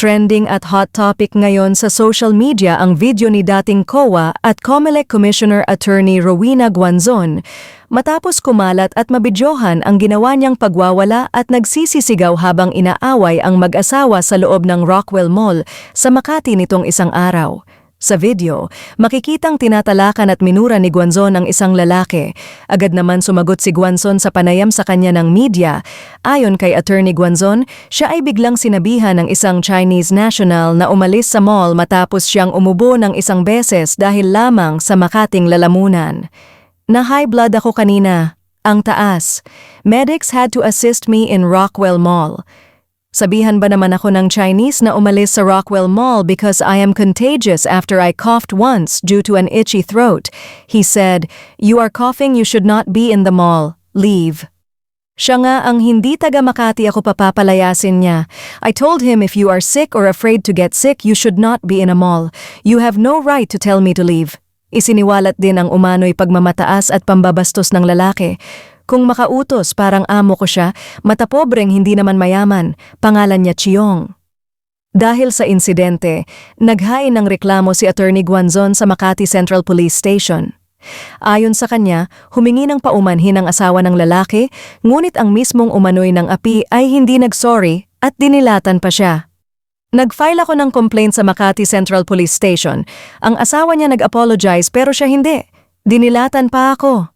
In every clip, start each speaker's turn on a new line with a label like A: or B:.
A: Trending at hot topic ngayon sa social media ang video ni dating COA at COMELEC Commissioner Attorney Rowena Guanzon matapos kumalat at mabidyohan ang ginawa niyang pagwawala at nagsisisigaw habang inaaway ang mag-asawa sa loob ng Rockwell Mall sa Makati nitong isang araw. Sa video, makikitang tinatalakan at minura ni Guanzon ang isang lalaki. Agad naman sumagot si Guanzon sa panayam sa kanya ng media. Ayon kay Attorney Guanzon, siya ay biglang sinabihan ng isang Chinese national na umalis sa mall matapos siyang umubo ng isang beses dahil lamang sa Makating lalamunan. Na-high blood ako kanina. Ang taas. Medics had to assist me in Rockwell Mall. Sabihan ba naman ako ng Chinese na umalis sa Rockwell Mall because I am contagious after I coughed once due to an itchy throat. He said, "You are coughing, you should not be in the mall. Leave." Siya nga ang hindi taga Makati ako papapalayasin niya. I told him if you are sick or afraid to get sick, you should not be in a mall. You have no right to tell me to leave. Isiniwalat din ang umano'y pagmamataas at pambabastos ng lalaki. Kung makautos, parang amo ko siya, matapobreng hindi naman mayaman, pangalan niya Chiyong. Dahil sa insidente, naghain ng reklamo si Attorney Guanzon sa Makati Central Police Station. Ayon sa kanya, humingi ng paumanhin ang asawa ng lalaki, ngunit ang mismong umano'y ng api ay hindi nagsorry at dinilatan pa siya. Nag-file ako ng complaint sa Makati Central Police Station. Ang asawa niya nag-apologize pero siya hindi. Dinilatan pa ako.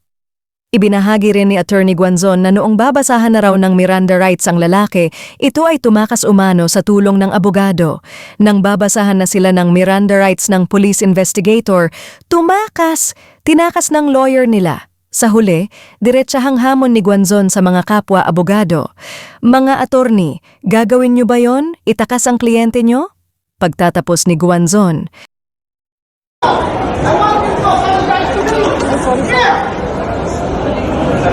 A: Ibinahagi rin ni Attorney Guanzon na noong babasahan na raw ng Miranda rights ang lalaki, ito ay tumakas umano sa tulong ng abogado. Nang babasahan na sila ng Miranda rights ng police investigator, tumakas! Tinakas ng lawyer nila. Sa huli, diretsahang hamon ni Guanzon sa mga kapwa abogado. Mga attorney, gagawin niyo ba yon? Itakas ang kliyente niyo? Pagtatapos ni Guanzon,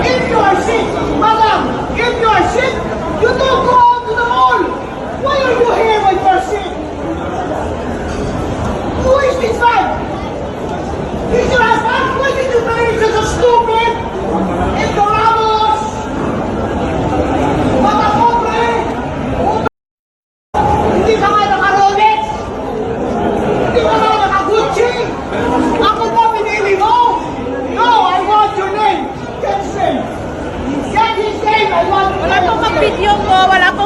B: if you are sick, madam, if you are sick, you don't go out to the mall. Why are you here when you are sick? Who is this man? Is your husband? Why did you marry such a stupid? Ignoramus! Mga pobre! Hindi ka nga naka-Rolex! Hindi ka nga naka-Gucci! Ako ba pinili mo? No, I want your name! Get his name! Get his name! I want your
C: Wala
B: name!
C: pong mag-video ko, wala pong